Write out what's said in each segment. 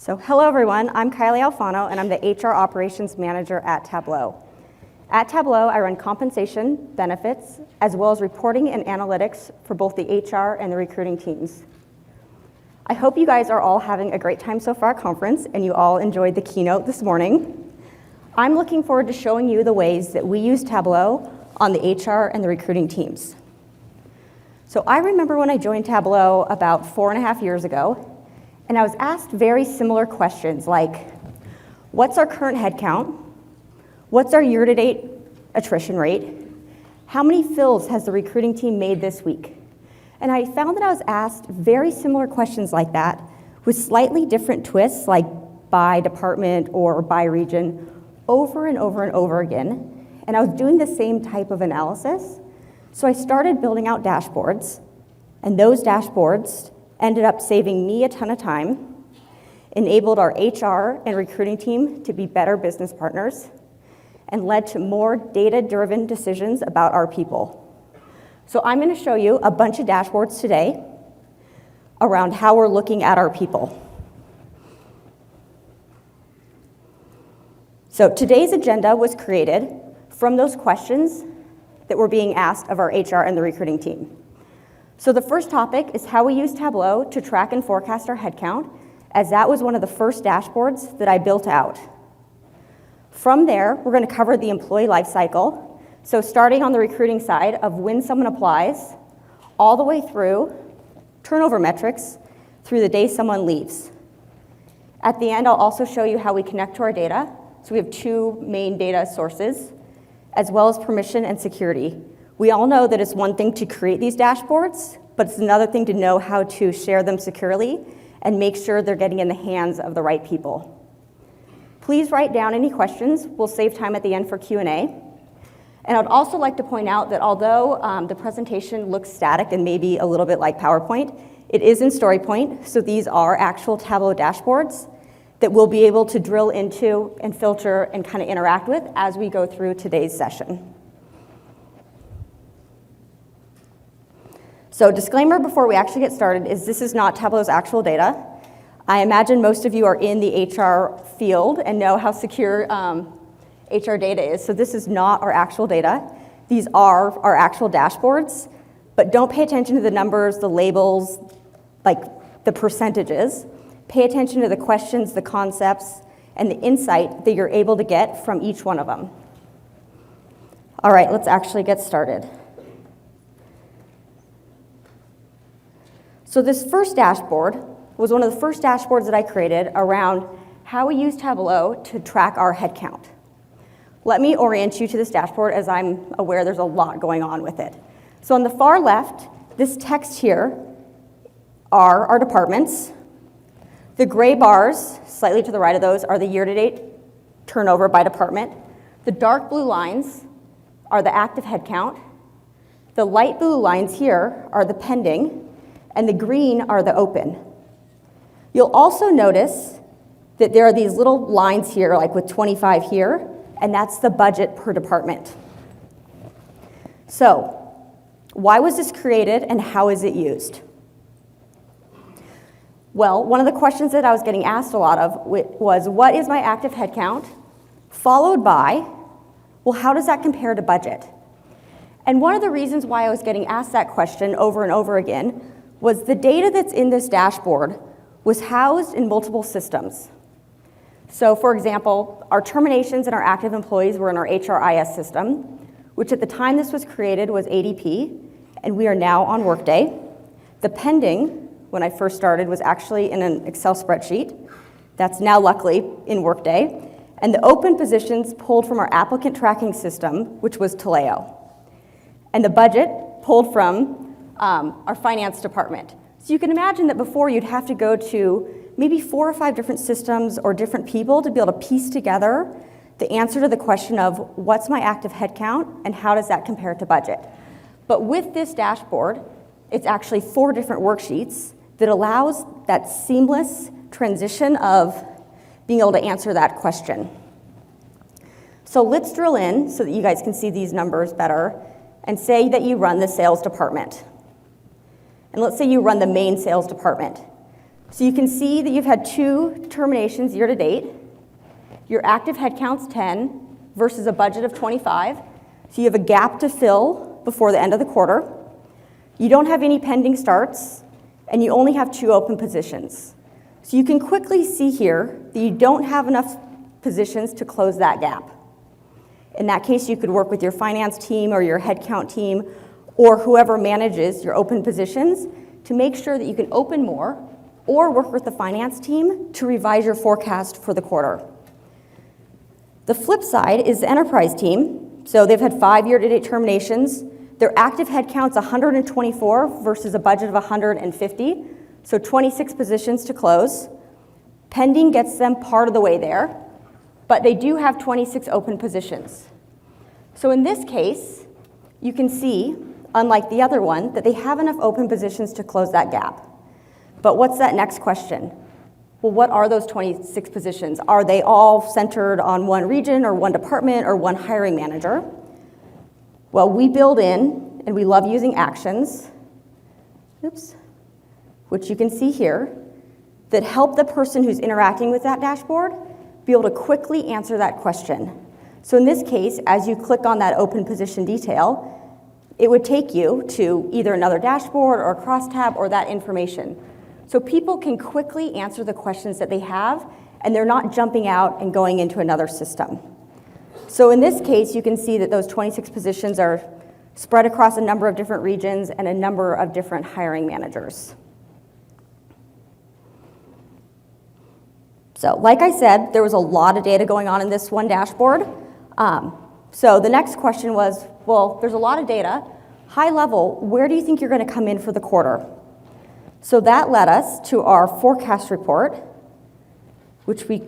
So hello everyone, I'm Kylie Alfano and I'm the HR Operations Manager at Tableau. At Tableau, I run compensation, benefits, as well as reporting and analytics for both the HR and the recruiting teams. I hope you guys are all having a great time so far at conference and you all enjoyed the keynote this morning. I'm looking forward to showing you the ways that we use Tableau on the HR and the recruiting teams. So I remember when I joined Tableau about 4.5 years ago, and I was asked very similar questions like, what's our current headcount? What's our year-to-date attrition rate? How many fills has the recruiting team made this week? And I found that I was asked very similar questions like that with slightly different twists, like by department or by region, over and over and over again. And I was doing the same type of analysis. So I started building out dashboards, and those dashboards ended up saving me a ton of time, enabled our HR and recruiting team to be better business partners, and led to more data-driven decisions about our people. So I'm going to show you a bunch of dashboards today around how we're looking at our people. So today's agenda was created from those questions that were being asked of our HR and the recruiting team. So the first topic is how we use Tableau to track and forecast our headcount, as that was one of the first dashboards that I built out. From there, we're going to cover the employee life cycle. So starting on the recruiting side of when someone applies, all the way through turnover metrics, through the day someone leaves. At the end, I'll also show you how we connect to our data. So we have two main data sources, as well as permission and security. We all know that it's one thing to create these dashboards, but it's another thing to know how to share them securely and make sure they're getting in the hands of the right people. Please write down any questions. We'll save time at the end for Q&A. And I'd also like to point out that although the presentation looks static and maybe a little bit like PowerPoint, it is in StoryPoint, so these are actual Tableau dashboards that we'll be able to drill into and filter and kind of interact with as we go through today's session. So disclaimer before we actually get started is this is not Tableau's actual data. I imagine most of you are in the HR field and know how secure HR data is, so this is not our actual data. These are our actual dashboards, but don't pay attention to the numbers, the labels, like the percentages. Pay attention to the questions, the concepts, and the insight that you're able to get from each one of them. All right, let's actually get started. So this first dashboard was one of the first dashboards that I created around how we use Tableau to track our headcount. Let me orient you to this dashboard as I'm aware there's a lot going on with it. So on the far left, this text here are our departments. The gray bars, slightly to the right of those, are the year-to-date turnover by department. The dark blue lines are the active headcount. The light blue lines here are the pending, and the green are the open. You'll also notice that there are these little lines here, like with 25 here, and that's the budget per department. So, why was this created and how is it used? Well, one of the questions that I was getting asked a lot of was, what is my active headcount? Followed by, well, how does that compare to budget? And one of the reasons why I was getting asked that question over and over again was the data that's in this dashboard was housed in multiple systems. So for example, our terminations and our active employees were in our HRIS system, which at the time this was created was ADP, and we are now on Workday. The pending, when I first started, was actually in an Excel spreadsheet. That's now luckily in Workday. And the open positions pulled from our applicant tracking system, which was Taleo. And the budget pulled from our finance department. So you can imagine that before you'd have to go to maybe 4 or 5 different systems or different people to be able to piece together the answer to the question of what's my active headcount and how does that compare to budget. But with this dashboard, it's actually 4 different worksheets that allows that seamless transition of being able to answer that question. So let's drill in so that you guys can see these numbers better and say that you run the sales department. And let's say you run the main sales department. So you can see that you've had 2 terminations year to date. Your active headcount's 10 versus a budget of 25. So you have a gap to fill before the end of the quarter. You don't have any pending starts, and you only have 2 open positions. So you can quickly see here that you don't have enough positions to close that gap. In that case, you could work with your finance team or your headcount team or whoever manages your open positions to make sure that you can open more, or work with the finance team to revise your forecast for the quarter. The flip side is the enterprise team. So they've had 5 year-to-date terminations. Their active headcount's 124 versus a budget of 150, so 26 positions to close. Pending gets them part of the way there, but they do have 26 open positions. So in this case, you can see, unlike the other one, that they have enough open positions to close that gap. But what's that next question? Well, what are those 26 positions? Are they all centered on one region or one department or one hiring manager? Well, we build in, and we love using actions, which you can see here, that help the person who's interacting with that dashboard be able to quickly answer that question. So in this case, as you click on that open position detail, it would take you to either another dashboard or a crosstab or that information. So people can quickly answer the questions that they have, and they're not jumping out and going into another system. So in this case, you can see that those 26 positions are spread across a number of different regions and a number of different hiring managers. So like I said, there was a lot of data going on in this one dashboard. So the next question was, well, there's a lot of data. High level, where do you think you're going to come in for the quarter? So that led us to our forecast report, which we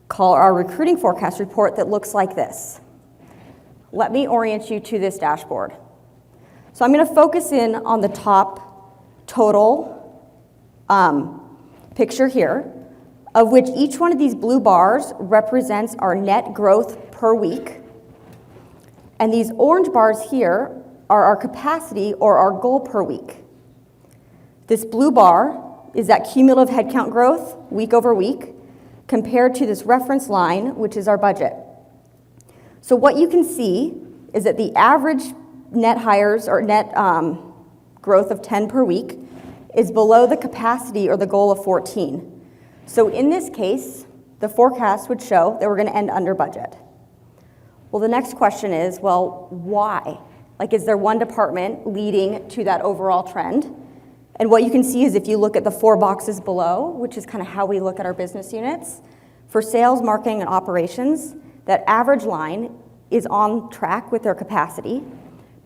call our recruiting forecast report, that looks like this. Let me orient you to this dashboard. So I'm going to focus in on the top total picture here, of which each one of these blue bars represents our net growth per week. And these orange bars here are our capacity or our goal per week. This blue bar is that cumulative headcount growth week over week compared to this reference line, which is our budget. So what you can see is that the average net hires or net growth of 10 per week is below the capacity or the goal of 14. So in this case, the forecast would show that we're going to end under budget. Well, the next question is, well, why? Like, is there one department leading to that overall trend? And what you can see is if you look at the 4 boxes below, which is kind of how we look at our business units, for sales, marketing, and operations, that average line is on track with their capacity.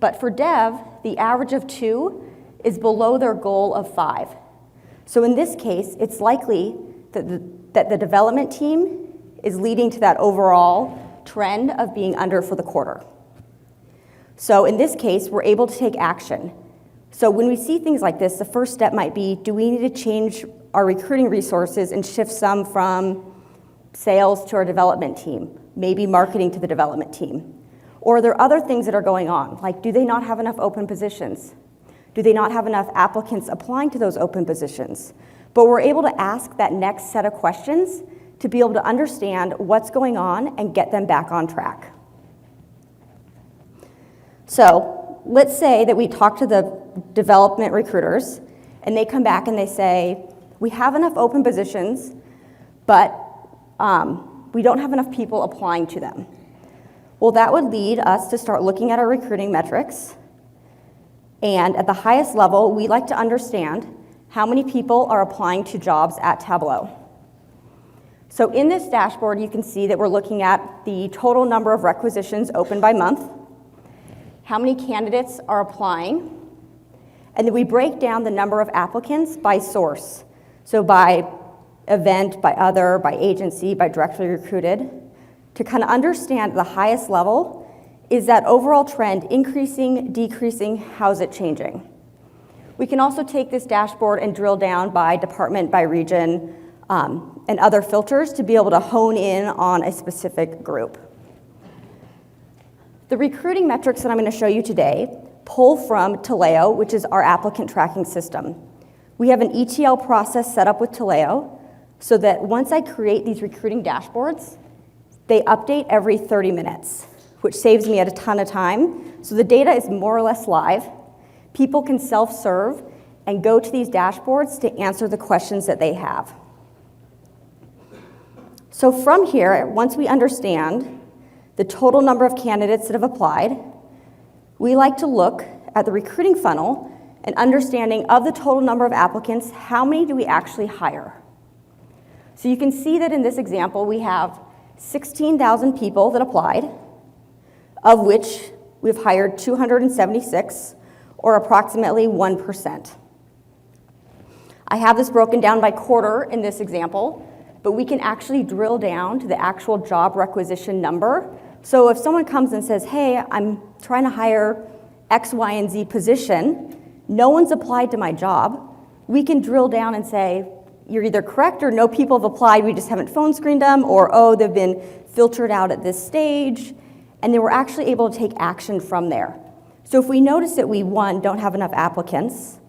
But for dev, the average of 2 is below their goal of 5. So in this case, it's likely that the development team is leading to that overall trend of being under for the quarter. So in this case, we're able to take action. So when we see things like this, the first step might be, do we need to change our recruiting resources and shift some from sales to our development team, maybe marketing to the development team? Or are there other things that are going on? Like, do they not have enough open positions? Do they not have enough applicants applying to those open positions? But we're able to ask that next set of questions to be able to understand what's going on and get them back on track. So let's say that we talk to the development recruiters and they come back and they say, we have enough open positions, but we don't have enough people applying to them. Well, that would lead us to start looking at our recruiting metrics. And at the highest level, we like to understand how many people are applying to jobs at Tableau. So in this dashboard, you can see that we're looking at the total number of requisitions open by month, how many candidates are applying, and then we break down the number of applicants by source. So by event, by other, by agency, by directly recruited, to kind of understand the highest level, is that overall trend increasing, decreasing, how's it changing? We can also take this dashboard and drill down by department, by region, and other filters to be able to hone in on a specific group. The recruiting metrics that I'm going to show you today pull from Tableau, which is our applicant tracking system. We have an ETL process set up with Tableau so that once I create these recruiting dashboards, they update every 30 minutes, which saves me a ton of time. So the data is more or less live. People can self-serve and go to these dashboards to answer the questions that they have. So from here, once we understand the total number of candidates that have applied, we like to look at the recruiting funnel and understanding of the total number of applicants, how many do we actually hire? So you can see that in this example, we have 16,000 people that applied, of which we've hired 276, or approximately 1%. I have this broken down by quarter in this example, but we can actually drill down to the actual job requisition number. So if someone comes and says, hey, I'm trying to hire X, Y, and Z position, no one's applied to my job, we can drill down and say, you're either correct or no people have applied, we just haven't phone screened them, or oh, they've been filtered out at this stage, and then we're actually able to take action from there. So if we notice that we, one, don't have enough applicants,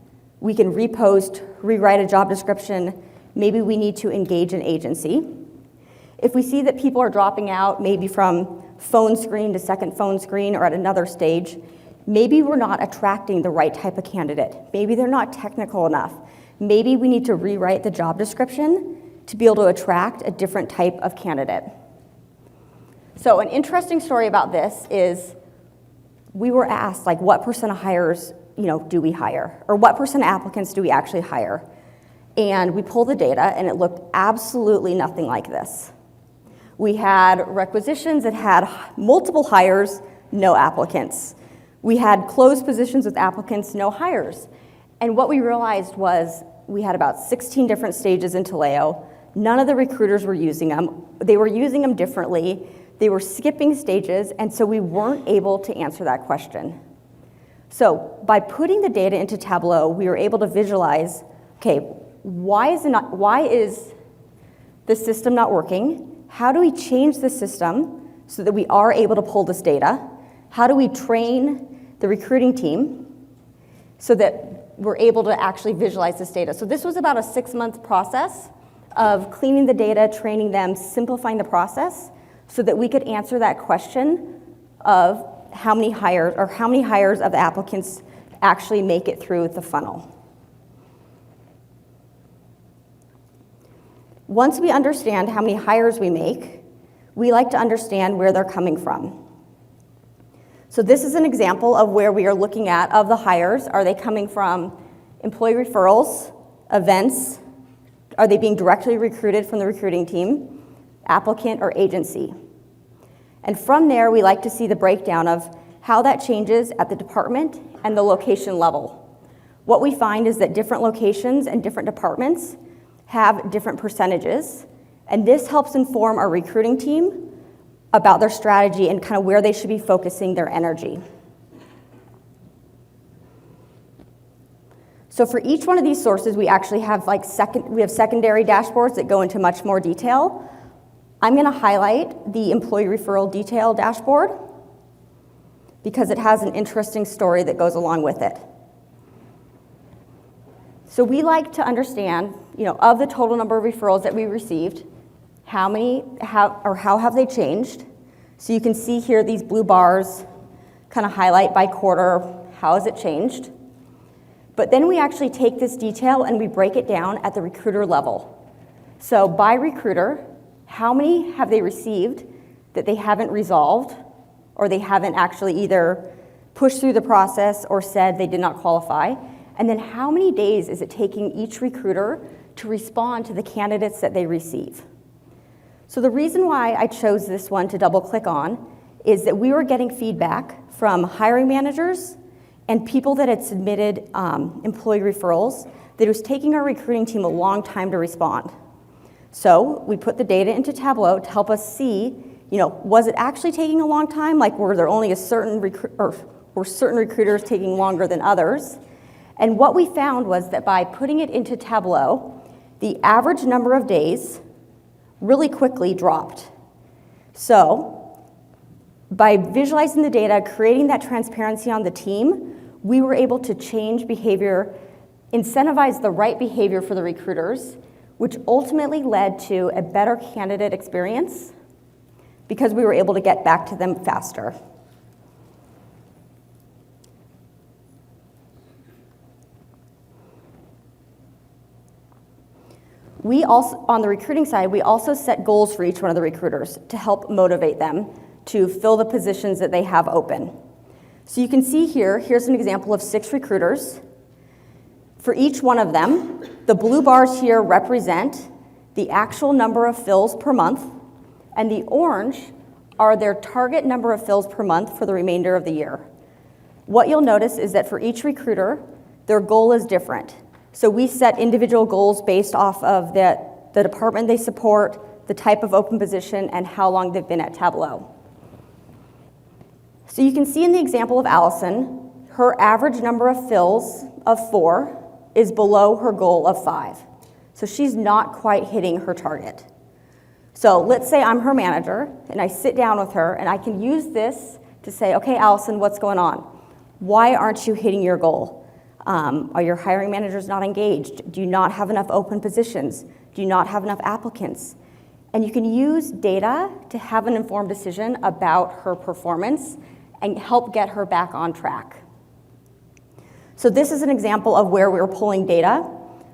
we can repost, rewrite a job description, maybe we need to engage an agency. If we see that people are dropping out, maybe from phone screen to second phone screen or at another stage, maybe we're not attracting the right type of candidate. Maybe they're not technical enough. Maybe we need to rewrite the job description to be able to attract a different type of candidate. So an interesting story about this is we were asked, like, what percent of hires, do we hire? Or what percent of applicants do we actually hire? And we pulled the data, and it looked absolutely nothing like this. We had requisitions that had multiple hires, no applicants. We had closed positions with applicants, no hires. And what we realized was we had about 16 different stages in Tableau. None of the recruiters were using them. They were using them differently. They were skipping stages, and so we weren't able to answer that question. So by putting the data into Tableau, we were able to visualize, okay, why is the system not working? How do we change the system so that we are able to pull this data? How do we train the recruiting team so that we're able to actually visualize this data? So this was about a 6-month process of cleaning the data, training them, simplifying the process so that we could answer that question of how many hires of the applicants actually make it through the funnel. Once we understand how many hires we make, we like to understand where they're coming from. So this is an example of where we are looking at of the hires. Are they coming from employee referrals, events? Are they being directly recruited from the recruiting team, applicant, or agency? And from there, we like to see the breakdown of how that changes at the department and the location level. What we find is that different locations and different departments have different percentages, and this helps inform our recruiting team about their strategy and kind of where they should be focusing their energy. So for each one of these sources, we actually have secondary dashboards that go into much more detail. I'm going to highlight the employee referral detail dashboard because it has an interesting story that goes along with it. So we like to understand, of the total number of referrals that we received, how have they changed? So you can see here these blue bars kind of highlight by quarter, how has it changed? But then we actually take this detail and we break it down at the recruiter level. So by recruiter, how many have they received that they haven't resolved or they haven't actually either pushed through the process or said they did not qualify? And then how many days is it taking each recruiter to respond to the candidates that they receive? So the reason why I chose this one to double click on is that we were getting feedback from hiring managers and people that had submitted employee referrals that it was taking our recruiting team a long time to respond. So we put the data into Tableau to help us see, was it actually taking a long time? Like, were there only were certain recruiters taking longer than others? And what we found was that by putting it into Tableau, the average number of days really quickly dropped. So by visualizing the data, creating that transparency on the team, we were able to change behavior incentivized the right behavior for the recruiters, which ultimately led to a better candidate experience because we were able to get back to them faster. We also, on the recruiting side, we also set goals for each one of the recruiters to help motivate them to fill the positions that they have open. So you can see here, here's an example of 6 recruiters. For each one of them, the blue bars here represent the actual number of fills per month, and the orange are their target number of fills per month for the remainder of the year. What you'll notice is that for each recruiter, their goal is different. So we set individual goals based off of the department they support, the type of open position, and how long they've been at Tableau. So you can see in the example of Allison, her average number of fills of 4 is below her goal of 5. So she's not quite hitting her target. So let's say I'm her manager, and I sit down with her, and I can use this to say, okay, Allison, what's going on? Why aren't you hitting your goal? Are your hiring managers not engaged? Do you not have enough open positions? Do you not have enough applicants? And you can use data to have an informed decision about her performance and help get her back on track. So this is an example of where we were pulling data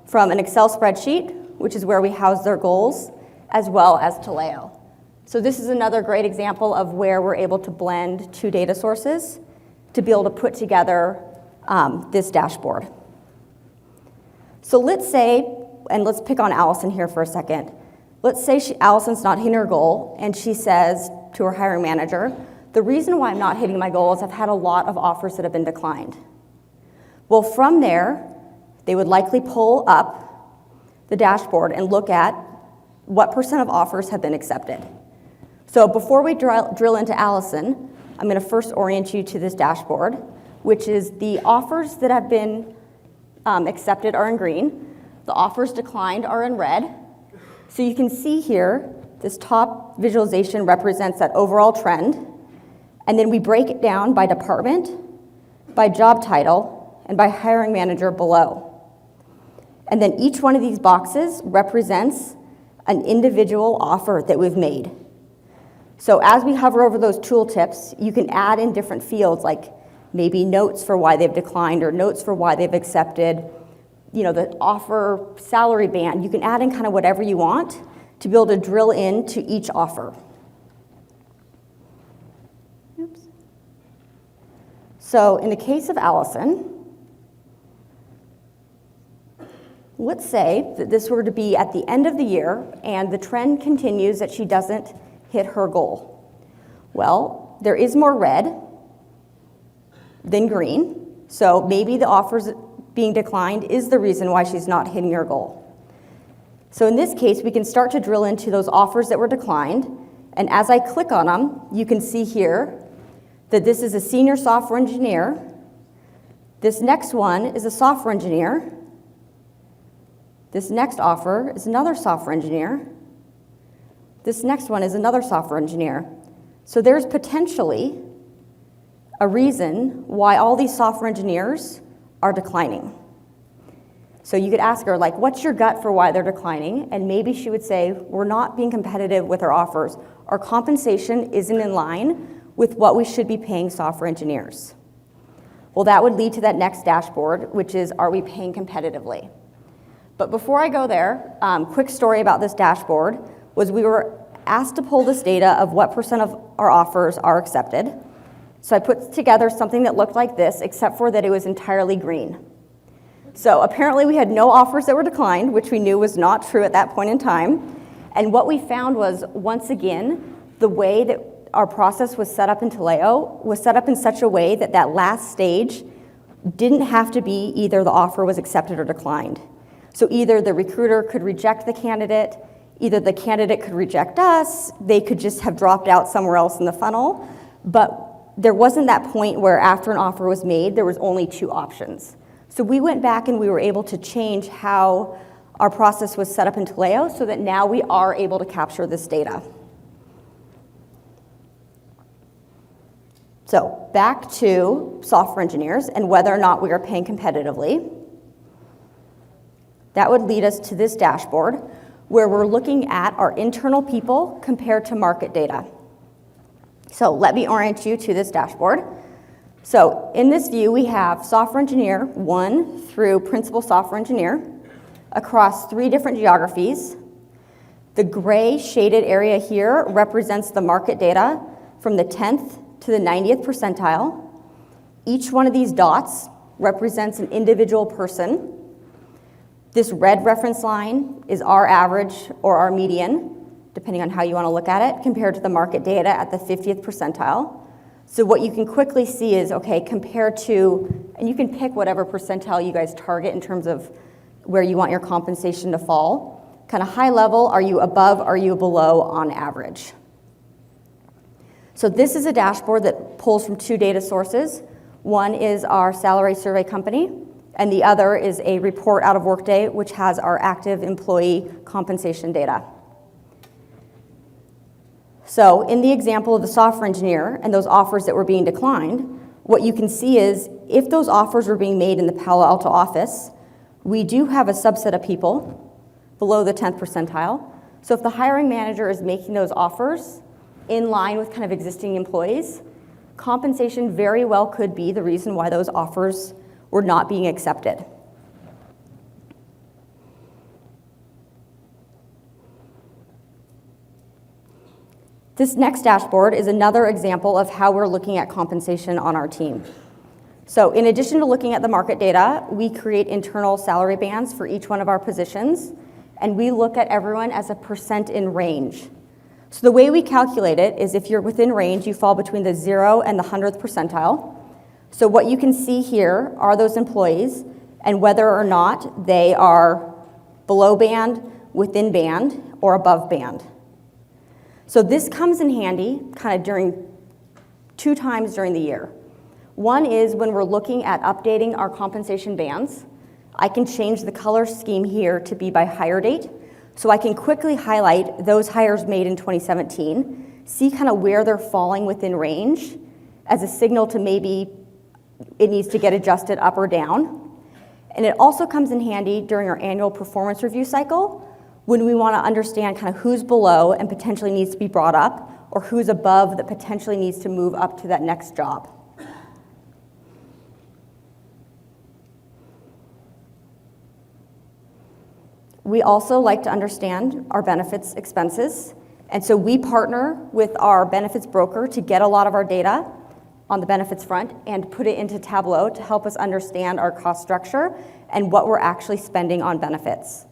from an Excel spreadsheet, which is where we house their goals, as well as Tableau. So this is another great example of where we're able to blend 2 data sources to be able to put together this dashboard. So let's say, and let's pick on Allison here for a second. Let's say Allison's not hitting her goal, and she says to her hiring manager, the reason why I'm not hitting my goal is I've had a lot of offers that have been declined. Well, from there, they would likely pull up the dashboard and look at what % of offers have been accepted. So before we drill into Allison, I'm going to first orient you to this dashboard, which is the offers that have been accepted are in green. The offers declined are in red. So you can see here, this top visualization represents that overall trend. And then we break it down by department, by job title, and by hiring manager below. And then each one of these boxes represents an individual offer that we've made. So as we hover over those tooltips, you can add in different fields like maybe notes for why they've declined or notes for why they've accepted, the offer salary band. You can add in kind of whatever you want to be able to drill into each offer. Oops. So in the case of Allison, let's say that this were to be at the end of the year and the trend continues that she doesn't hit her goal. Well, there is more red than green, so maybe the offers being declined is the reason why she's not hitting her goal. So in this case, we can start to drill into those offers that were declined, and as I click on them, you can see here that this is a senior software engineer. This next one is a software engineer. This next offer is another software engineer. This next one is another software engineer. So there's potentially a reason why all these software engineers are declining. So you could ask her, what's your gut for why they're declining? And maybe she would say, we're not being competitive with our offers. Our compensation isn't in line with what we should be paying software engineers. Well, that would lead to that next dashboard, which is, are we paying competitively? But before I go there, quick story about this dashboard was we were asked to pull this data of what % of our offers are accepted. So I put together something that looked like this, except for that it was entirely green. So apparently we had no offers that were declined, which we knew was not true at that point in time. And what we found was, once again, the way that our process was set up in Tableau was set up in such a way that that last stage didn't have to be either the offer was accepted or declined. So either the recruiter could reject the candidate, either the candidate could reject us, they could just have dropped out somewhere else in the funnel, but there wasn't that point where after an offer was made, there was only 2 options. So we went back and we were able to change how our process was set up in Tableau so that now we are able to capture this data. So back to software engineers and whether or not we are paying competitively. that would lead us to this dashboard where we're looking at our internal people compared to market data. So let me orient you to this dashboard. So in this view, we have software engineer 1 through principal software engineer across 3 different geographies. The gray shaded area here represents the market data from the 10th to the 90th percentile. Each one of these dots represents an individual person. This red reference line is our average or our median, depending on how you want to look at it, compared to the market data at the 50th percentile. So what you can quickly see is, okay, compared to, and you can pick whatever percentile you guys target in terms of where you want your compensation to fall. Kind of high level, are you above, are you below on average? So this is a dashboard that pulls from 2 data sources. One is our salary survey company, and the other is a report out of Workday, which has our active employee compensation data. So in the example of the software engineer and those offers that were being declined, what you can see is if those offers were being made in the Palo Alto office, we do have a subset of people below the 10th percentile. So if the hiring manager is making those offers in line with kind of existing employees, compensation very well could be the reason why those offers were not being accepted. This next dashboard is another example of how we're looking at compensation on our team. So in addition to looking at the market data, we create internal salary bands for each one of our positions, and we look at everyone as a percent in range. So the way we calculate it is if you're within range, you fall between the 0 and the 100th percentile. So what you can see here are those employees and whether or not they are below band, within band, or above band. So this comes in handy kind of during 2 times during the year. One is when we're looking at updating our compensation bands. I can change the color scheme here to be by hire date, so I can quickly highlight those hires made in 2017, see kind of where they're falling within range as a signal to maybe it needs to get adjusted up or down. And it also comes in handy during our annual performance review cycle when we want to understand kind of who's below and potentially needs to be brought up, or who's above that potentially needs to move up to that next job. We also like to understand our benefits expenses, and so we partner with our benefits broker to get a lot of our data on the benefits front and put it into Tableau to help us understand our cost structure and what we're actually spending on benefits.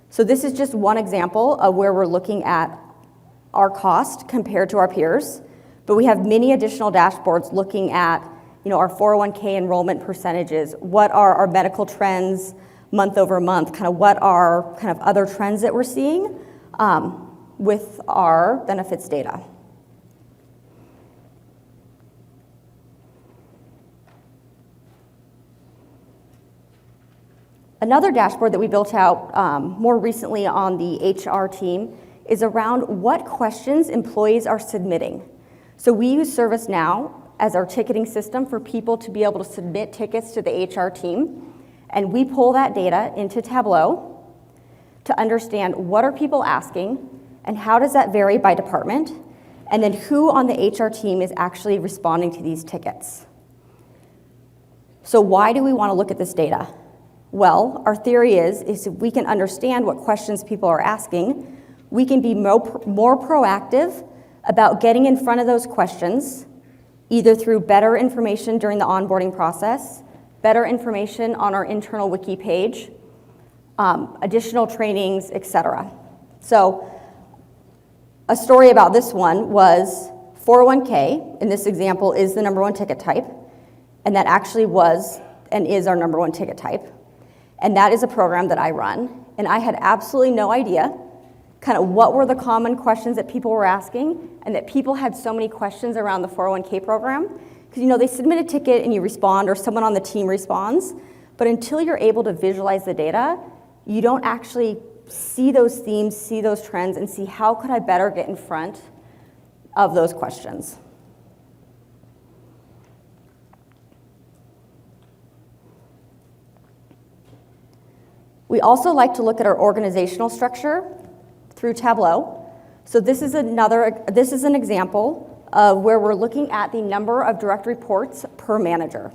So this is just one example of where we're looking at our cost compared to our peers, but we have many additional dashboards looking at, our 401k enrollment percentages, what are our medical trends month over month, kind of what are kind of other trends that we're seeing with our benefits data. Another dashboard that we built out more recently on the HR team is around what questions employees are submitting. So we use ServiceNow as our ticketing system for people to be able to submit tickets to the HR team. And we pull that data into Tableau to understand what are people asking and how does that vary by department, and then who on the HR team is actually responding to these tickets. So why do we want to look at this data? Well, our theory is if we can understand what questions people are asking, we can be more proactive about getting in front of those questions, either through better information during the onboarding process, better information on our internal wiki page, additional trainings, etc. So a story about this one was 401k, in this example, is the #1 ticket type, and that actually was and is our #1 ticket type. And that is a program that I run, and I had absolutely no idea kind of what were the common questions that people were asking, and that people had so many questions around the 401k program. Because they submit a ticket and you respond, or someone on the team responds, but until you're able to visualize the data, you don't actually see those themes, see those trends, and see how could I better get in front of those questions. We also like to look at our organizational structure through Tableau. So this is an example of where we're looking at the number of direct reports per manager.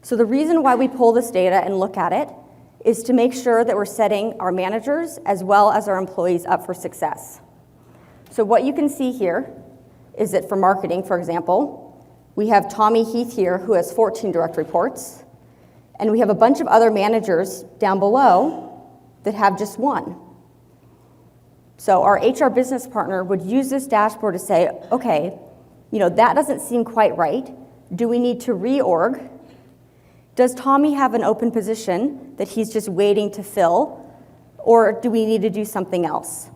So the reason why we pull this data and look at it is to make sure that we're setting our managers as well as our employees up for success. So what you can see here is that for marketing, for example, we have Tommy Heath here who has 14 direct reports, and we have a bunch of other managers down below that have just one. So our HR business partner would use this dashboard to say, okay, that doesn't seem quite right. Do we need to reorg? Does Tommy have an open position that he's just waiting to fill, or do we need to do something else?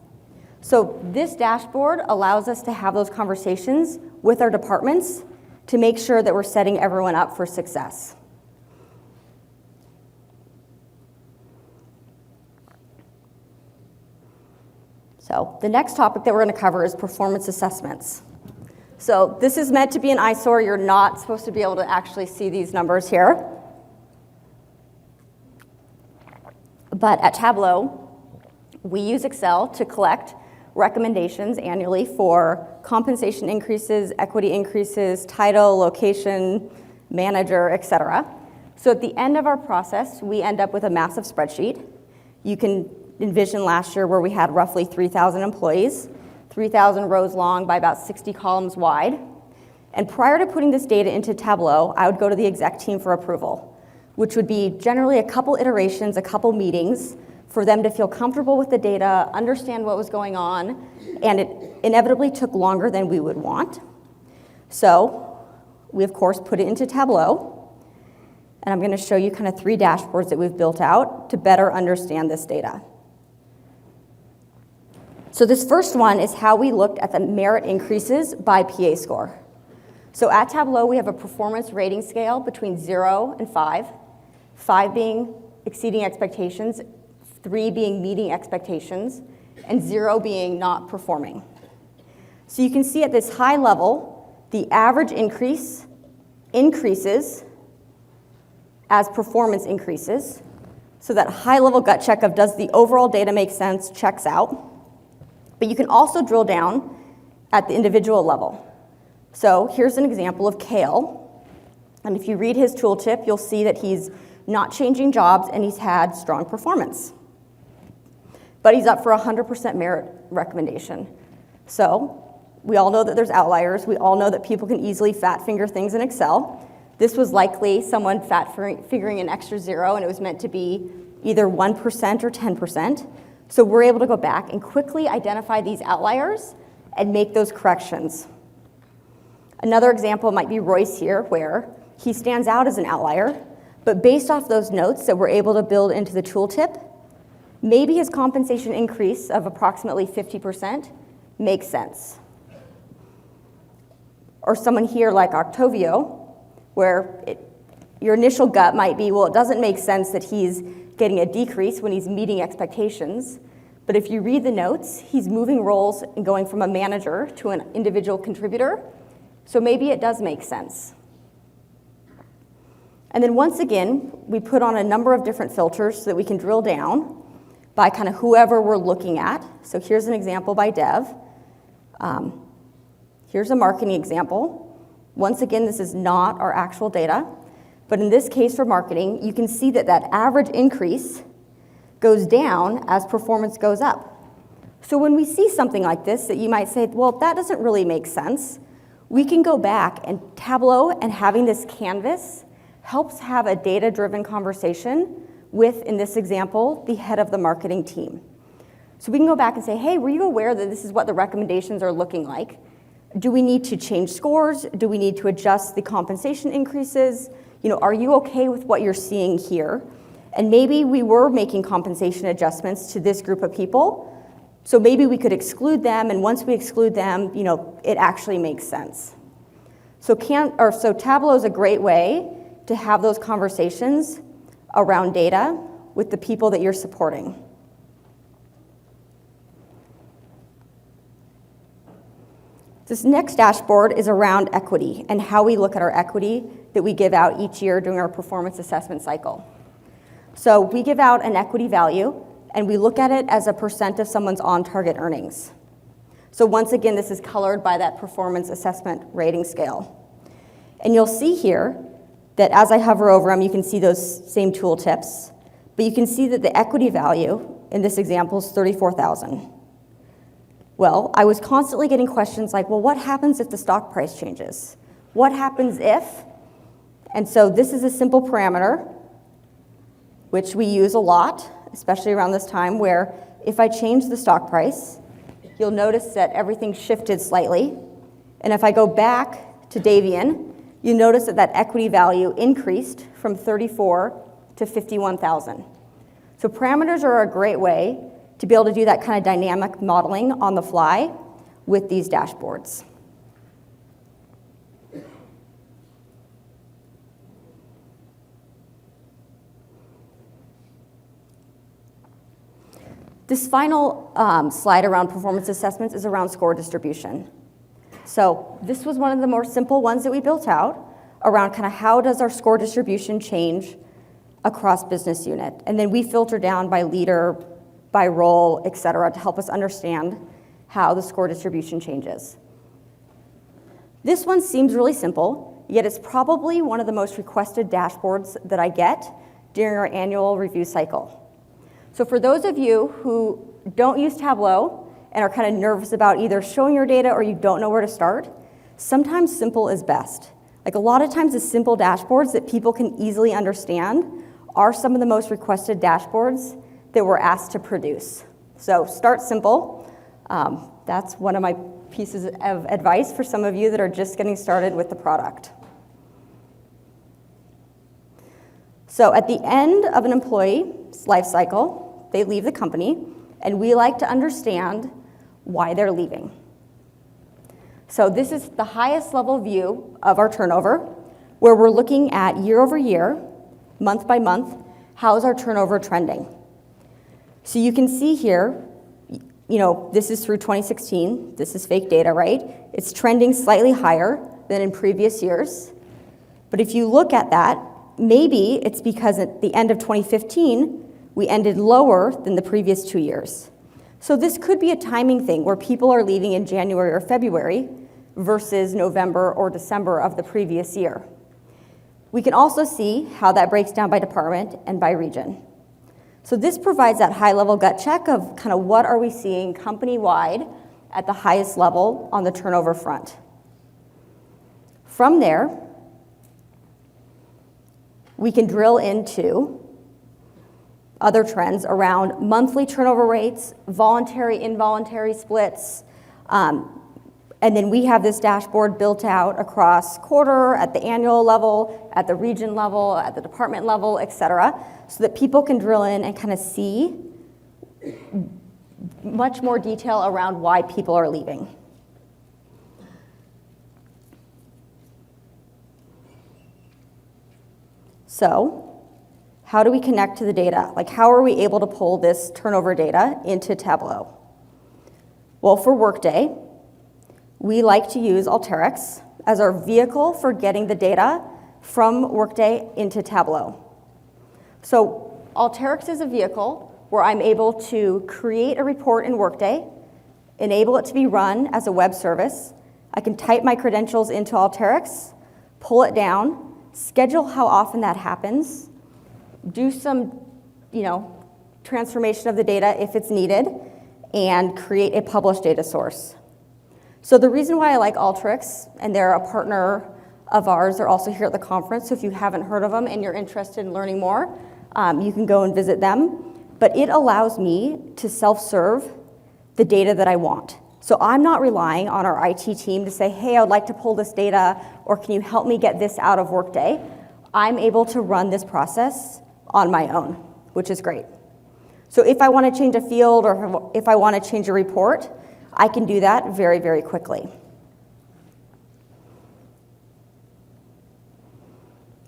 So this dashboard allows us to have those conversations with our departments to make sure that we're setting everyone up for success. So the next topic that we're going to cover is performance assessments. So this is meant to be an eyesore. You're not supposed to be able to actually see these numbers here. But at Tableau, we use Excel to collect recommendations annually for compensation increases, equity increases, title, location, manager, et cetera. So at the end of our process, we end up with a massive spreadsheet. You can envision last year where we had roughly 3,000 employees, 3,000 rows long by about 60 columns wide. And prior to putting this data into Tableau, I would go to the exec team for approval, which would be generally a couple iterations, a couple meetings for them to feel comfortable with the data, understand what was going on, and it inevitably took longer than we would want. So we, of course, put it into Tableau, and I'm going to show you kind of 3 dashboards that we've built out to better understand this data. So this first one is how we looked at the merit increases by PA score. So at Tableau, we have a performance rating scale between 0 and 5. 5 being exceeding expectations, 3 being meeting expectations, and 0 being not performing. So you can see at this high level, the average increases as performance increases. So that high level gut check of does the overall data make sense checks out. But you can also drill down at the individual level. So here's an example of Kale. And if you read his tooltip, you'll see that he's not changing jobs and he's had strong performance. But he's up for a 100% merit recommendation. So we all know that there's outliers. We all know that people can easily fat finger things in Excel. This was likely someone fat fingering an extra 0, and it was meant to be either 1% or 10%. So we're able to go back and quickly identify these outliers and make those corrections. Another example might be Royce here, where he stands out as an outlier, but based off those notes that we're able to build into the tooltip, maybe his compensation increase of approximately 50% makes sense. Or someone here like Octavio, where your initial gut might be, well, it doesn't make sense that he's getting a decrease when he's meeting expectations. But if you read the notes, he's moving roles and going from a manager to an individual contributor. So maybe it does make sense. And then once again, we put on a number of different filters so that we can drill down by kind of whoever we're looking at. So here's an example by Dev. Here's a marketing example. Once again, this is not our actual data. But in this case for marketing, you can see that that average increase goes down as performance goes up. So when we see something like this that you might say, well, that doesn't really make sense, we can go back and Tableau and having this canvas helps have a data-driven conversation with, in this example, the head of the marketing team. So we can go back and say, hey, were you aware that this is what the recommendations are looking like? Do we need to change scores? Do we need to adjust the compensation increases? Are you okay with what you're seeing here? And maybe we were making compensation adjustments to this group of people, so maybe we could exclude them, and once we exclude them, it actually makes sense. So Tableau is a great way to have those conversations around data with the people that you're supporting. This next dashboard is around equity and how we look at our equity that we give out each year during our performance assessment cycle. So we give out an equity value, and we look at it as a percent of someone's on-target earnings. So once again, this is colored by that performance assessment rating scale. And you'll see here that as I hover over them, you can see those same tooltips, but you can see that the equity value in this example is $34,000. Well, I was constantly getting questions like, well, what happens if the stock price changes? What happens if? And so this is a simple parameter, which we use a lot, especially around this time, where if I change the stock price, you'll notice that everything shifted slightly. And if I go back to Davian, you notice that that equity value increased from 34 to 51,000. So parameters are a great way to be able to do that kind of dynamic modeling on the fly with these dashboards. This final slide around performance assessments is around score distribution. So this was one of the more simple ones that we built out around kind of how does our score distribution change across business unit. And then we filter down by leader, by role, et cetera, to help us understand how the score distribution changes. This one seems really simple, yet it's probably one of the most requested dashboards that I get during our annual review cycle. So for those of you who don't use Tableau and are kind of nervous about either showing your data or you don't know where to start, sometimes simple is best. Like a lot of times the simple dashboards that people can easily understand are some of the most requested dashboards that we're asked to produce. So start simple. That's one of my pieces of advice for some of you that are just getting started with the product. So at the end of an employee's life cycle, they leave the company, and we like to understand why they're leaving. So this is the highest level view of our turnover, where we're looking at year over year, month by month, how's our turnover trending. So you can see here, this is through 2016. This is fake data, right? It's trending slightly higher than in previous years. But if you look at that, maybe it's because at the end of 2015, we ended lower than the previous 2 years. So this could be a timing thing where people are leaving in January or February versus November or December of the previous year. We can also see how that breaks down by department and by region. So this provides that high-level gut check of kind of what are we seeing company-wide at the highest level on the turnover front. From there, we can drill into other trends around monthly turnover rates, voluntary, involuntary splits, and then we have this dashboard built out across quarter, at the annual level, at the region level, at the department level, et cetera, so that people can drill in and kind of see much more detail around why people are leaving. So, how do we connect to the data? Like, how are we able to pull this turnover data into Tableau? Well, for Workday, we like to use Alteryx as our vehicle for getting the data from Workday into Tableau. So Alteryx is a vehicle where I'm able to create a report in Workday, enable it to be run as a web service. I can type my credentials into Alteryx, pull it down, schedule how often that happens, do some, transformation of the data if it's needed, and create a published data source. So the reason why I like Alteryx, and they're a partner of ours, they're also here at the conference, so if you haven't heard of them and you're interested in learning more, you can go and visit them. But it allows me to self-serve the data that I want. So I'm not relying on our IT team to say, hey, I would like to pull this data, or can you help me get this out of Workday? I'm able to run this process on my own, which is great. So if I want to change a field or if I want to change a report, I can do that very, very quickly.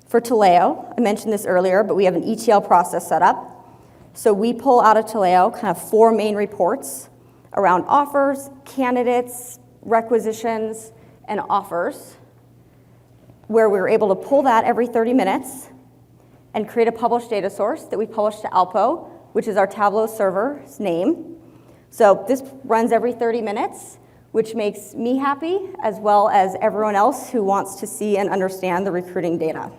For Taleo, I mentioned this earlier, but we have an ETL process set up. So we pull out of Taleo kind of 4 main reports around offers, candidates, requisitions, and offers, where we were able to pull that every 30 minutes and create a published data source that we publish to Alpo, which is our Tableau server's name. So this runs every 30 minutes, which makes me happy, as well as everyone else who wants to see and understand the recruiting data.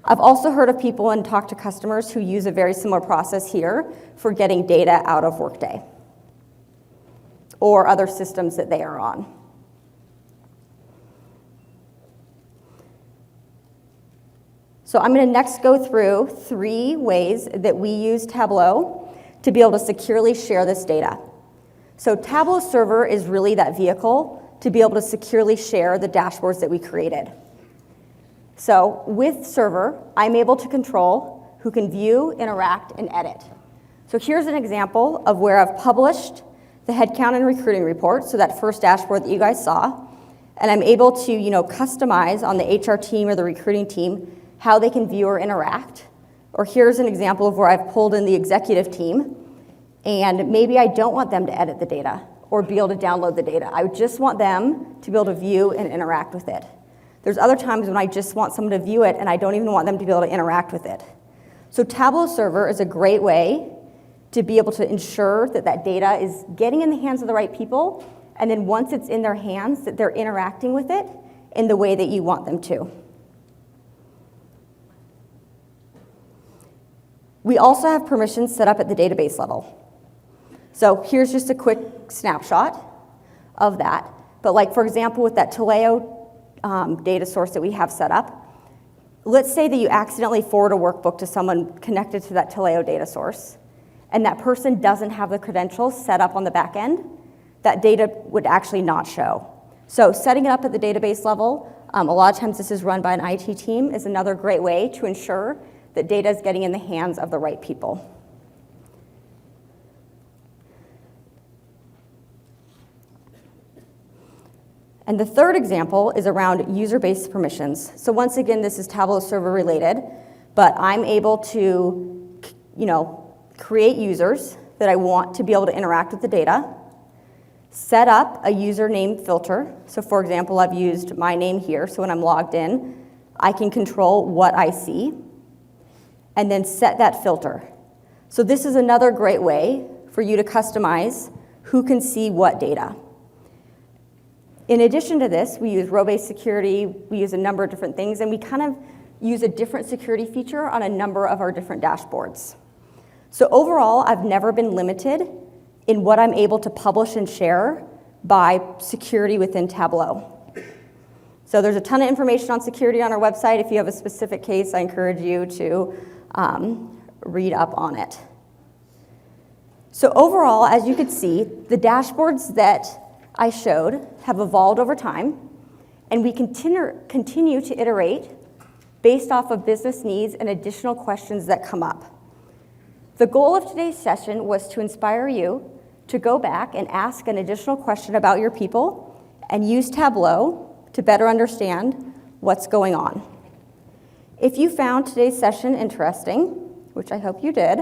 I've also heard of people and talked to customers who use a very similar process here for getting data out of Workday or other systems that they are on. So I'm going to next go through 3 ways that we use Tableau to be able to securely share this data. So Tableau Server is really that vehicle to be able to securely share the dashboards that we created. So with Server, I'm able to control who can view, interact, and edit. So here's an example of where I've published the headcount and recruiting report, so that first dashboard that you guys saw, and I'm able to customize on the HR team or the recruiting team how they can view or interact. Or here's an example of where I've pulled in the executive team, and maybe I don't want them to edit the data or be able to download the data. I just want them to be able to view and interact with it. There's other times when I just want someone to view it and I don't even want them to be able to interact with it. So Tableau Server is a great way to be able to ensure that that data is getting in the hands of the right people, and then once it's in their hands, that they're interacting with it in the way that you want them to. We also have permissions set up at the database level. So here's just a quick snapshot of that. But like, for example, with that Tableau data source that we have set up, let's say that you accidentally forward a workbook to someone connected to that Tableau data source, and that person doesn't have the credentials set up on the back end, that data would actually not show. So setting it up at the database level, a lot of times this is run by an IT team, is another great way to ensure that data is getting in the hands of the right people. And the third example is around user-based permissions. So once again, this is Tableau Server related, but I'm able to, create users that I want to be able to interact with the data, set up a username filter. So for example, I've used my name here, so when I'm logged in, I can control what I see, and then set that filter. So this is another great way for you to customize who can see what data. In addition to this, we use row-based security, we use a number of different things, and we kind of use a different security feature on a number of our different dashboards. So overall, I've never been limited in what I'm able to publish and share by security within Tableau. So there's a ton of information on security on our website. If you have a specific case, I encourage you to read up on it. So overall, as you could see, the dashboards that I showed have evolved over time, and we continue to iterate based off of business needs and additional questions that come up. The goal of today's session was to inspire you to go back and ask an additional question about your people and use Tableau to better understand what's going on. If you found today's session interesting, which I hope you did,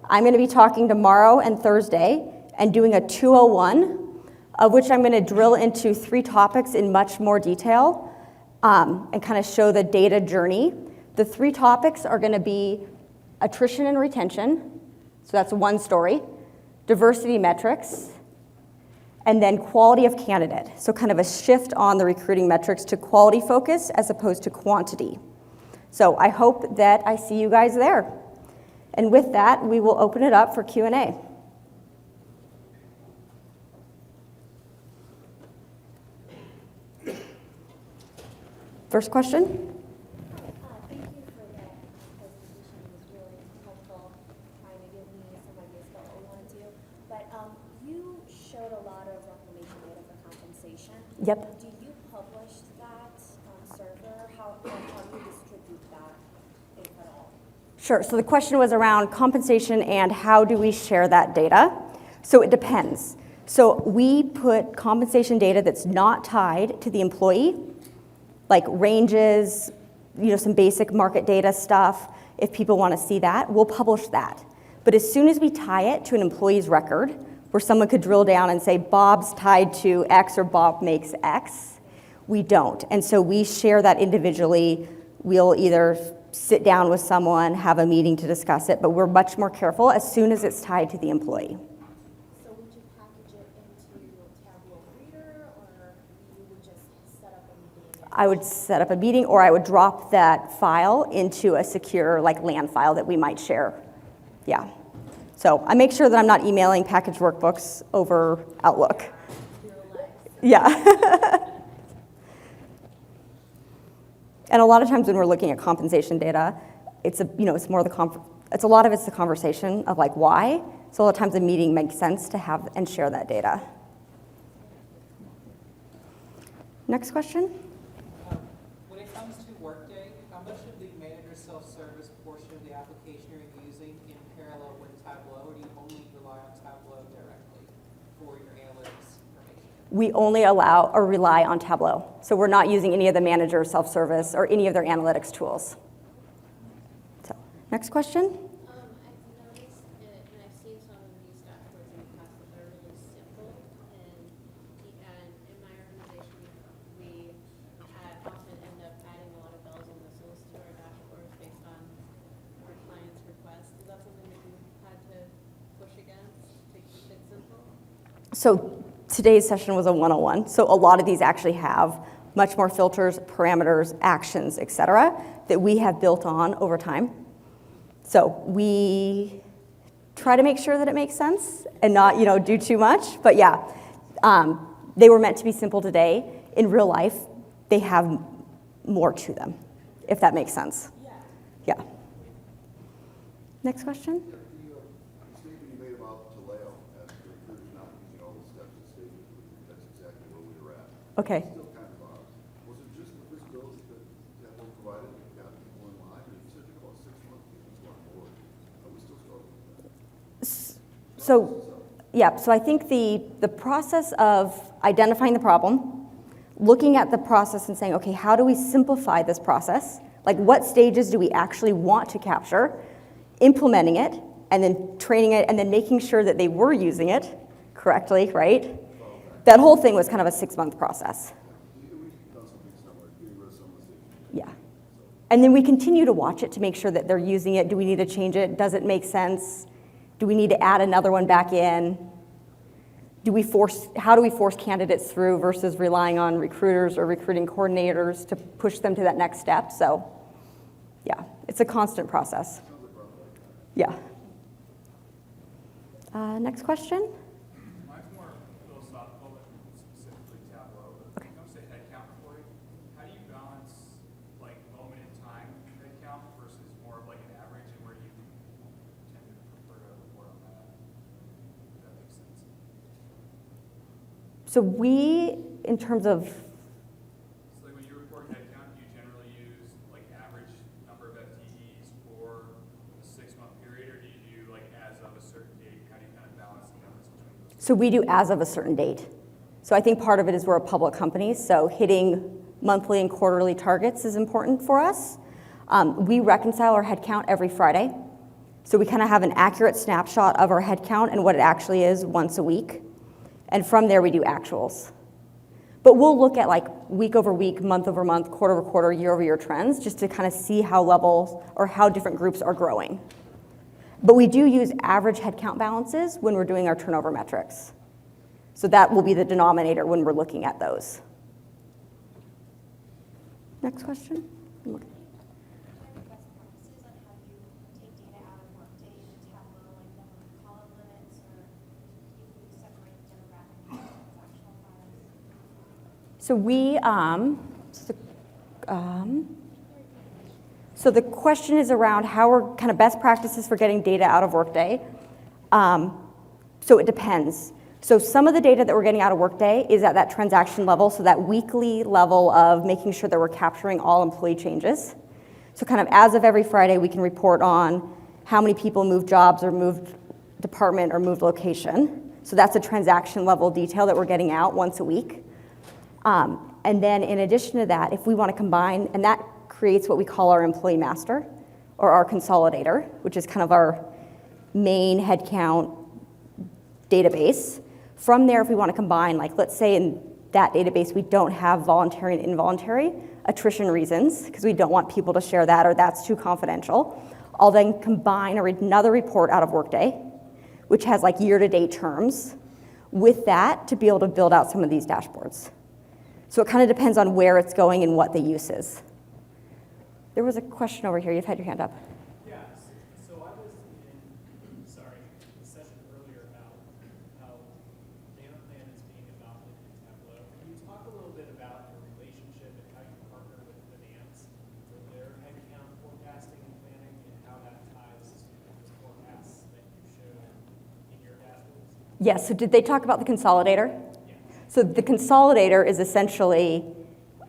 I'm going to be talking tomorrow and Thursday and doing a 201, of which I'm going to drill into 3 topics in much more detail and kind of show the data journey. The 3 topics are going to be attrition and retention, so that's one story, diversity metrics, and then quality of candidate. So kind of a shift on the recruiting metrics to quality focus as opposed to quantity. So I hope that I see you guys there. And with that, we will open it up for Q&A. First question? Thank you for that presentation. It was really helpful trying to give me some ideas about what we want to do. But you showed a lot of reclamation data for compensation. Yep. Do you publish that on server? How do you distribute that, if at all? Sure. So the question was around compensation and how do we share that data? So it depends. So we put compensation data that's not tied to the employee, like ranges, some basic market data stuff. If people want to see that, we'll publish that. But as soon as we tie it to an employee's record, where someone could drill down and say, Bob's tied to X or Bob makes X, we don't. And so we share that individually. We'll either sit down with someone, have a meeting to discuss it, but we're much more careful as soon as it's tied to the employee. So would you package it into Tableau Reader, or you would just set up a meeting? I would set up a meeting, or I would drop that file into a secure like LAN file that we might share. Yeah. So I make sure that I'm not emailing packaged workbooks over Outlook. Yeah. And a lot of times when we're looking at compensation data, it's it's more it's a lot of it's the conversation of like why. So a lot of times a meeting makes sense to have and share that data. Next question. When it comes to Workday, how much of the manager self-service portion of the application are you using in parallel with Tableau, or do you only rely on Tableau directly for your analytics information? We only allow or rely on Tableau. So we're not using any of the manager self-service or any of their analytics tools. So, next question. I've noticed, and I've seen some of these dashboards in the past that they're really simple, and in my organization, we often end up adding a lot of bells and whistles to our dashboards based on our clients' requests. Is that something that you had to push against to keep it simple? So today's session was a 101. So a lot of these actually have much more filters, parameters, actions, et cetera, that we have built on over time. So we try to make sure that it makes sense and not, do too much. But yeah, they were meant to be simple today. In real life, they have more to them, if that makes sense. Yeah. Next question. The statement you made about Tableau as the recruiters not using all the steps and stages, that's exactly where we were at. Okay. Still kind of odd. Was it just the visibility that Tableau provided that got people in line? Or you said you call it 6 months to get people on board. Are we still struggling with that? So I think the process of identifying the problem, looking at the process and saying, okay, how do we simplify this process? Like what stages do we actually want to capture? Implementing it, and then training it, and then making sure that they were using it correctly, right? That whole thing was kind of a 6-month process. We've done something similar, getting rid of some of the stages. Yeah. And then we continue to watch it to make sure that they're using it. Do we need to change it? Does it make sense? Do we need to add another one back in? How do we force candidates through versus relying on recruiters or recruiting coordinators to push them to that next step? So, yeah, it's a constant process. Yeah. Next question. Mine's more philosophical than specifically Tableau. But when it comes to headcount reporting, how do you balance like moment in time headcount versus more of like an average, and where do you tend to prefer to report on that? If that makes sense. So we, in terms of, So like when you report headcount, do you generally use like average number of FTEs for a 6-month period, or do you do like as of a certain date? How do you kind of balance the numbers between those? so we do as of a certain date. So I think part of it is we're a public company, so hitting monthly and quarterly targets is important for us. We reconcile our headcount every Friday. So we kind of have an accurate snapshot of our headcount and what it actually is once a week. And from there, we do actuals. But we'll look at like week over week, month over month, quarter over quarter, year over year trends just to kind of see how levels or how different groups are growing. But we do use average headcount balances when we're doing our turnover metrics. So that will be the denominator when we're looking at those. Next question. Are there best practices on how you take data out of Workday into Tableau, like number of column limits, or if you separate demographic and transactional files? So so the question is around how are kind of best practices for getting data out of Workday. So it depends. So some of the data that we're getting out of Workday is at that transaction level, so that weekly level of making sure that we're capturing all employee changes. So kind of as of every Friday, we can report on how many people moved jobs or moved department or moved location. So that's a transaction level detail that we're getting out once a week. And then in addition to that, if we want to combine, and that creates what we call our employee master or our consolidator, which is kind of our main headcount database. From there, if we want to combine, like let's say that database, we don't have voluntary and involuntary attrition reasons, because we don't want people to share that or that's too confidential. I'll then combine another report out of Workday, which has like year-to-date terms, with that to be able to build out some of these dashboards. So it kind of depends on where it's going and what the use is. There was a question over here. You've had your hand up. Yeah, so I was in, the session earlier about how data plan is being adopted in Tableau. Can you talk a little bit about your relationship and how you partner with finance for their headcount forecasting and planning, and how that ties to the forecasts that you showed in your dashboards? Yes, so did they talk about the consolidator? So the consolidator is essentially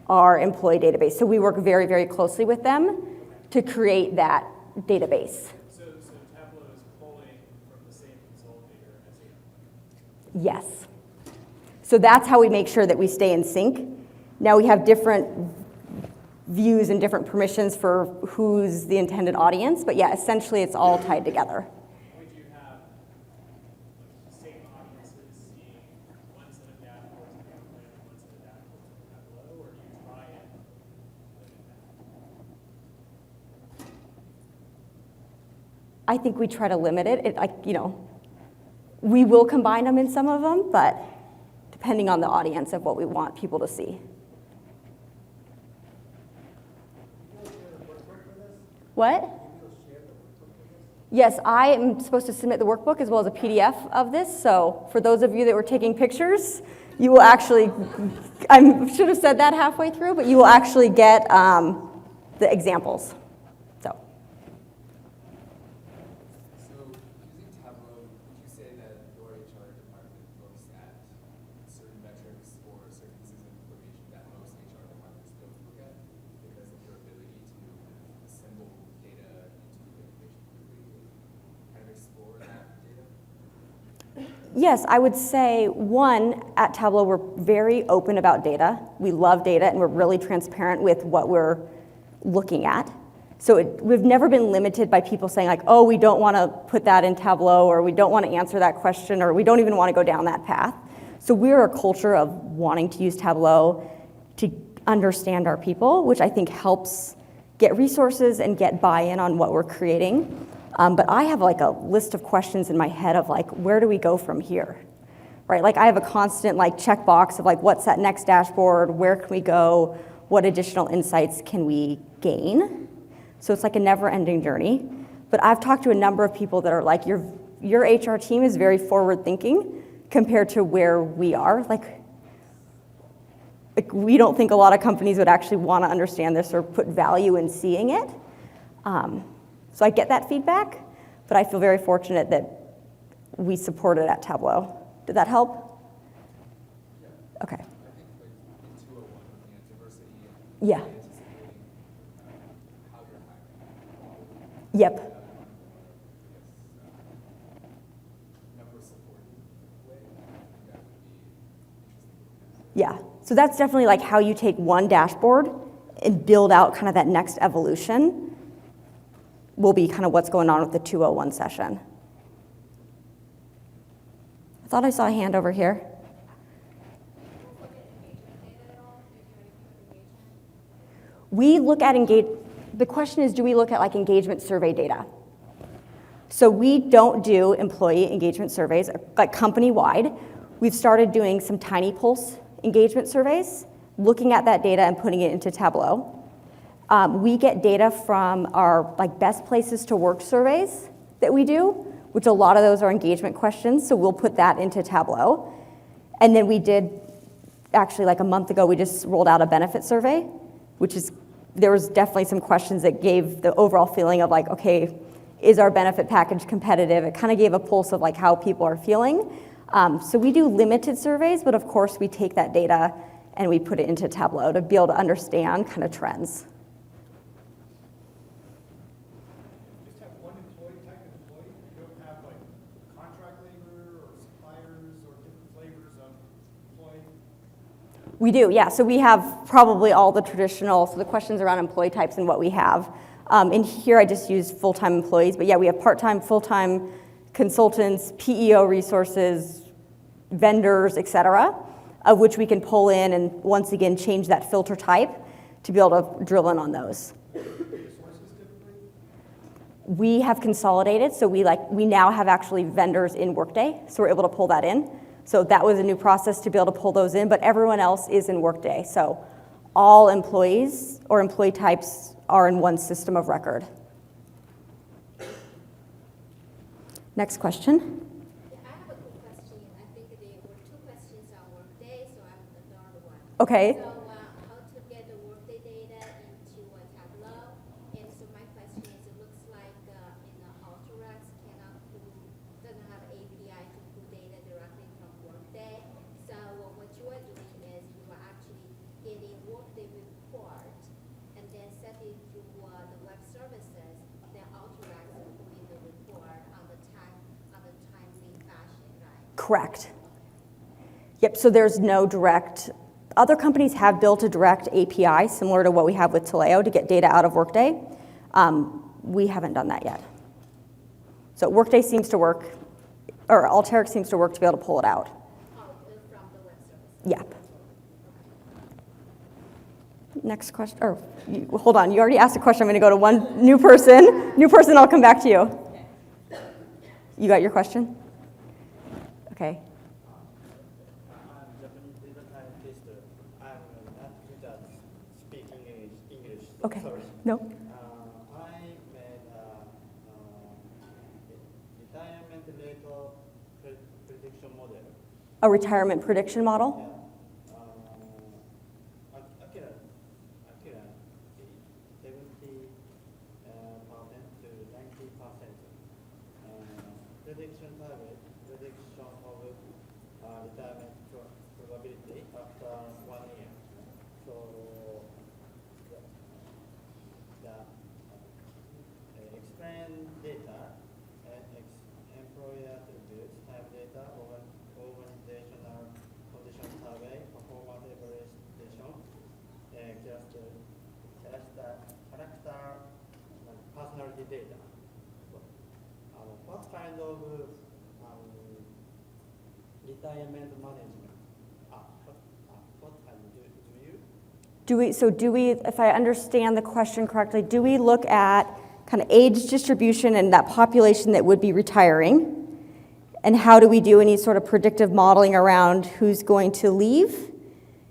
our employee database. So we work very, very closely with them to create that database. So Tableau is pulling from the same consolidator as AMP? Yes. So that's how we make sure that we stay in sync. Now we have different views and different permissions for who's the intended audience, but yeah, essentially it's all tied together. Would you have the same audiences seeing one set of dashboards in AMP plan and one set of dashboards in Tableau, or do you try and limit that? I think we try to limit it. We will combine them in some of them, but depending on the audience of what we want people to see. What? Yes, I am supposed to submit the workbook as well as a PDF of this. So for those of you that were taking pictures, you will actually, I should have said that halfway through, but you will actually get the examples. So using Tableau, would you say that your HR department looks at certain metrics or certain pieces of information that most HR departments don't look at because of your ability to assemble data into information quickly and kind of explore that data? Yes, I would say, one, at Tableau, we're very open about data. We love data, and we're really transparent with what we're looking at. So we've never been limited by people saying like, oh, we don't want to put that in Tableau, or we don't want to answer that question, or we don't even want to go down that path. So we're a culture of wanting to use Tableau to understand our people, which I think helps get resources and get buy-in on what we're creating. But I have like a list of questions in my head of like, where do we go from here? Right? Like I have a constant like checkbox of like, what's that next dashboard? Where can we go? What additional insights can we gain? So it's like a never-ending journey. But I've talked to a number of people that are like, your HR team is very forward-thinking compared to where we are. Like we don't think a lot of companies would actually want to understand this or put value in seeing it. So I get that feedback, but I feel very fortunate that we support it at Tableau. Did that help? Yeah. Okay. I think like in 201, looking at diversity and Yeah. anticipating how you're hiring. Yep. Number supporting way, I think that would be interesting. Yeah. So that's definitely like how you take one dashboard and build out kind of that next evolution will be kind of what's going on with the 201 session. I thought I saw a hand over here. We look at the question is, do we look at like engagement survey data? So we don't do employee engagement surveys, like company-wide. We've started doing some tiny pulse engagement surveys, looking at that data and putting it into Tableau. We get data from our like best places to work surveys that we do, which a lot of those are engagement questions, so we'll put that into Tableau. And then we did, actually like a month ago, we just rolled out a benefit survey, which is, there was definitely some questions that gave the overall feeling of like, okay, is our benefit package competitive? It kind of gave a pulse of like how people are feeling. So we do limited surveys, but of course we take that data and we put it into Tableau to be able to understand kind of trends. Just have one employee, type of employee. You don't have like contract labor or suppliers or different flavors of employee. We do, yeah. So we have probably all the traditional, so the questions around employee types and what we have. In here I just used full-time employees, but yeah, we have part-time, full-time consultants, PEO resources, vendors, et cetera. of which we can pull in and once again change that filter type to be able to drill in on those. We have consolidated, so we now have actually vendors in Workday, so we're able to pull that in. So that was a new process to be able to pull those in, but everyone else is in Workday. So all employees or employee types are in one system of record. Next question. Yeah, I have a quick question. I think there were two questions on Workday, so I'm the third one. Okay. So how to get the Workday data into a Tableau? And so my question is, it looks like in the Alteryx doesn't have API to pull data directly from Workday. So what you are doing is you are actually getting Workday report and then set it to the web services. Then Alteryx is pulling the report on the timely fashion, right? Correct. Yep, so there's no direct, other companies have built a direct API similar to what we have with Taleo to get data out of Workday. We haven't done that yet. So Workday seems to work, or Alteryx seems to work to be able to pull it out. Oh, from the web services. Yep. Next question, or hold on, you already asked a question. I'm going to go to one new person. New person, I'll come back to you. You got your question? Okay. I'm Japanese data scientist. I'm not good at speaking English. Okay. Sorry. No. I made a retirement rate prediction model. A retirement prediction model? Accuracy 70% to 90%. Prediction target, prediction of retirement probability after 1 year. So the explain data and employee attributes, time data, organizational condition survey, performance evaluation, character, personality data. What kind of retirement management? What kind do you? If I understand the question correctly, do we look at kind of age distribution and that population that would be retiring? And how do we do any sort of predictive modeling around who's going to leave?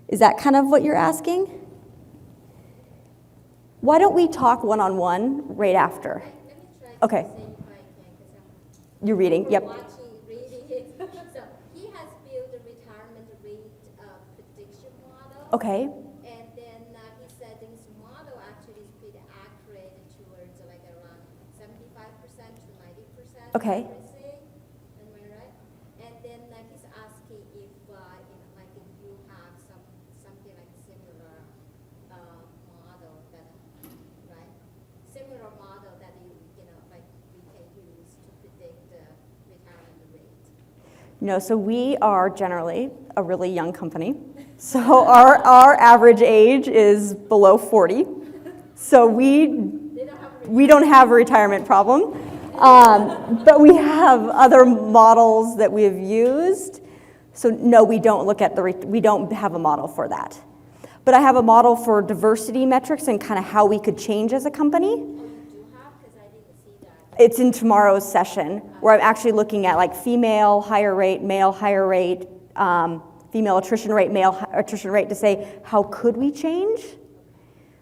Is that kind of what you're asking? Why don't we talk one-on-one right after? Let me try to Okay. say if I can, because You're reading, yep. reading it. So he has built a retirement rate prediction model. Okay, And then he said this model actually is pretty accurate towards like around 75% to 90% Okay. accuracy. Am I right? And then he's asking if like if you have something like similar model that, right? Similar model that like we can use to predict the retirement rate. no, so we are generally a really young company. So our average age is below 40. So we don't have a retirement problem. But we have other models that we have used. So no, we don't look at we don't have a model for that. But I have a model for diversity metrics and kind of how we could change as a company. Oh, you do have? Because I didn't see that. It's in tomorrow's session where I'm actually looking at like female higher rate, male higher rate, female attrition rate, male attrition rate to say how could we change?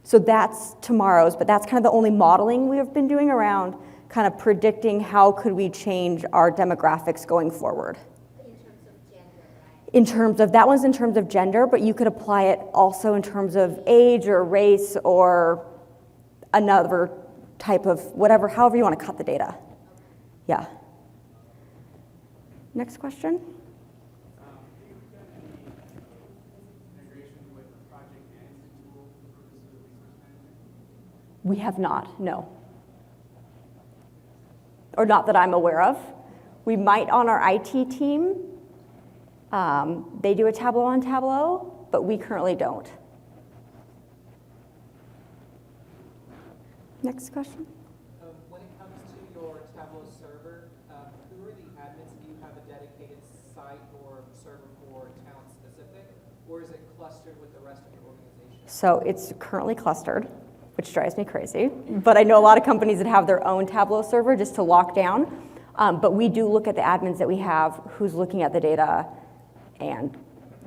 So that's tomorrow's, but that's kind of the only modeling we have been doing around kind of predicting how could we change our demographics going forward. In terms of gender, right? In terms of, that one's in terms of gender, but you could apply it also in terms of age or race or another type of whatever, however you want to cut the data. Yeah. Next question. Integration with the project management tool for purposes of resource management? We have not, no. Or not that I'm aware of. We might on our IT team. They do a Tableau on Tableau, but we currently don't. Next question. When it comes to your Tableau server, who are the admins? Do you have a dedicated site or server for talent specific? Or is it clustered with the rest of your organization? So it's currently clustered, which drives me crazy. But I know a lot of companies that have their own Tableau server just to lock down. But we do look at the admins that we have, who's looking at the data and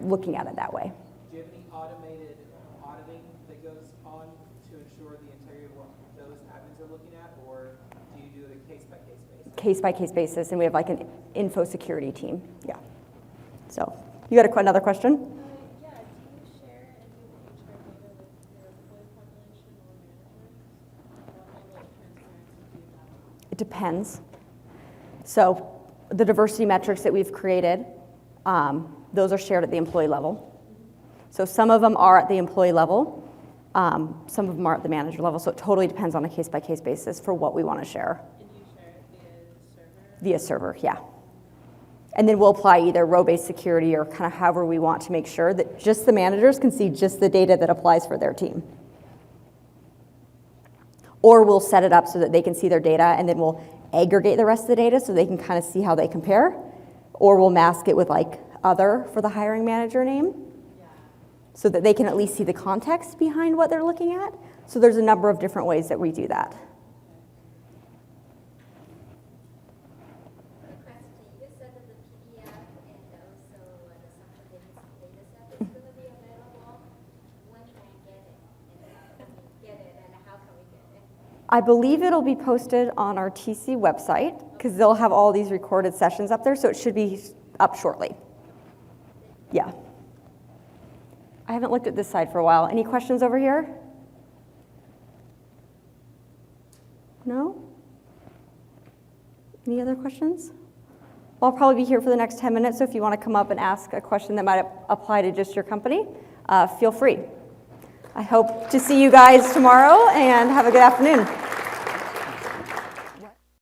looking at it that way. Do you have any automated auditing that goes on to ensure the integrity of what those admins are looking at, or do you do it a case-by-case basis? Case-by-case basis, and we have like an info security team, yeah. So, you got another question? Yeah, do you share any of the HR data with your employee population or managers? What level of transparency do you have? It depends. So, the diversity metrics that we've created, those are shared at the employee level. So some of them are at the employee level, some of them are at the manager level, so it totally depends on a case-by-case basis for what we want to share. And you share it via server? Via server, yeah. And then we'll apply either row-based security or kind of however we want to make sure that just the managers can see just the data that applies for their team. Or we'll set it up so that they can see their data, and then we'll aggregate the rest of the data so they can kind of see how they compare. Or we'll mask it with like other for the hiring manager name, so that they can at least see the context behind what they're looking at. So there's a number of different ways that we do that. Question, you said that the PDF and also the sample data set is going to be available. When can I get it? And how can we get it, and how can we get it? I believe it'll be posted on our TC website because they'll have all these recorded sessions up there, so it should be up shortly. Yeah. I haven't looked at this side for a while. Any questions over here? No? Any other questions? Well, I'll probably be here for the next 10 minutes, so if you want to come up and ask a question that might apply to just your company, feel free. I hope to see you guys tomorrow, and have a good afternoon.